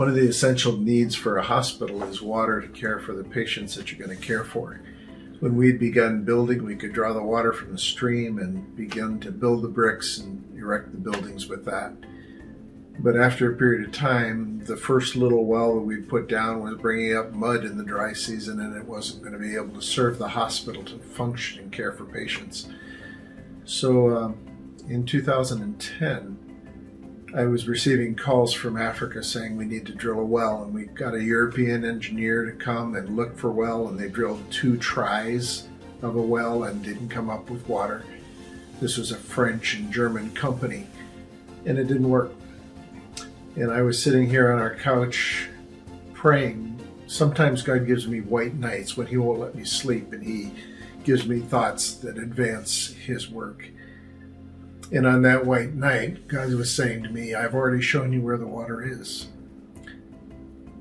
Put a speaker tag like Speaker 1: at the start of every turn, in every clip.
Speaker 1: One of the essential needs for a hospital is water to care for the patients that you're going to care for. When we'd begun building, we could draw the water from the stream and begin to build the bricks and erect the buildings with that. But after a period of time, the first little well that we put down was bringing up mud in the dry season, and it wasn't going to be able to serve the hospital to function and care for patients. So in 2010, I was receiving calls from Africa saying we need to drill a well, and we got a European engineer to come and look for a well, and they drilled 2 tries of a well and didn't come up with water. This was a French and German company, and it didn't work. And I was sitting here on our couch praying. Sometimes God gives me white nights when He won't let me sleep, and He gives me thoughts that advance His work. And on that white night, God was saying to me, I've already shown you where the water is.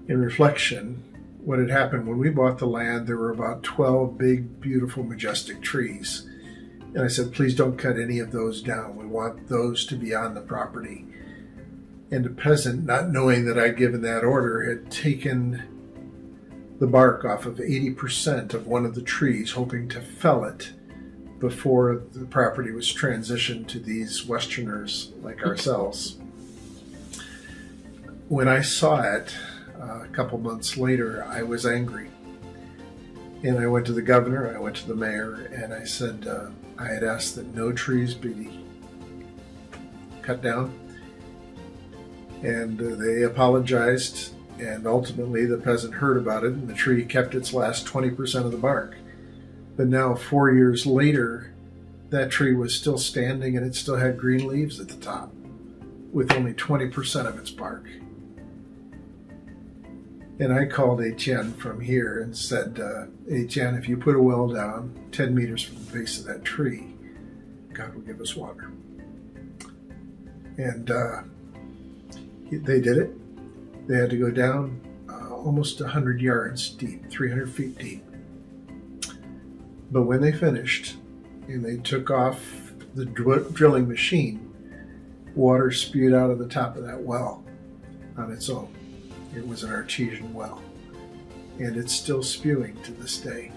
Speaker 1: In reflection, what had happened when we bought the land, there were about 12 big, beautiful, majestic trees. And I said, please don't cut any of those down. We want those to be on the property. And a peasant, not knowing that I'd given that order, had taken the bark off of 80% of one of the trees, hoping to fell it before the property was transitioned to these Westerners like ourselves. When I saw it a couple months later, I was angry. And I went to the governor, I went to the mayor, and I said I had asked that no trees be cut down. And they apologized, and ultimately the peasant heard about it, and the tree kept its last 20% of the bark. But now, 4 years later, that tree was still standing, and it still had green leaves at the top, with only 20% of its bark. And I called Etienne from here and said, Etienne, if you put a well down 10 meters from the base of that tree, God will give us water. And they did it. They had to go down almost 100 yards deep, 300 feet deep. But when they finished and they took off the drilling machine, water spewed out of the top of that well on its own. It was an artesian well, and it's still spewing to this day.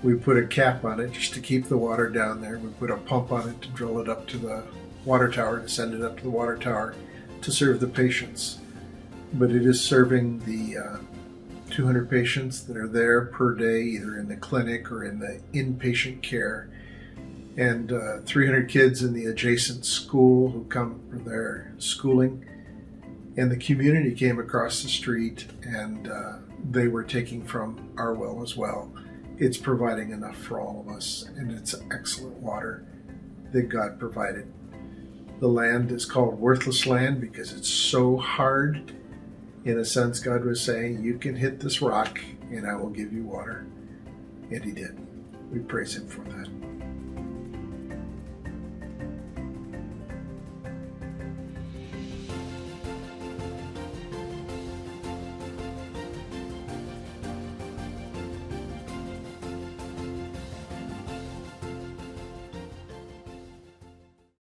Speaker 1: We put a cap on it just to keep the water down there. We put a pump on it to drill it up to the water tower, to send it up to the water tower to serve the patients. But it is serving the 200 patients that are there per day, either in the clinic or in the inpatient care, and 300 kids in the adjacent school who come for their schooling. And the community came across the street, and they were taking from our well as well. It's providing enough for all of us, and it's excellent water that God provided. The land is called worthless land because it's so hard. In a sense, God was saying, you can hit this rock and I will give you water. And He did. We praise Him for that.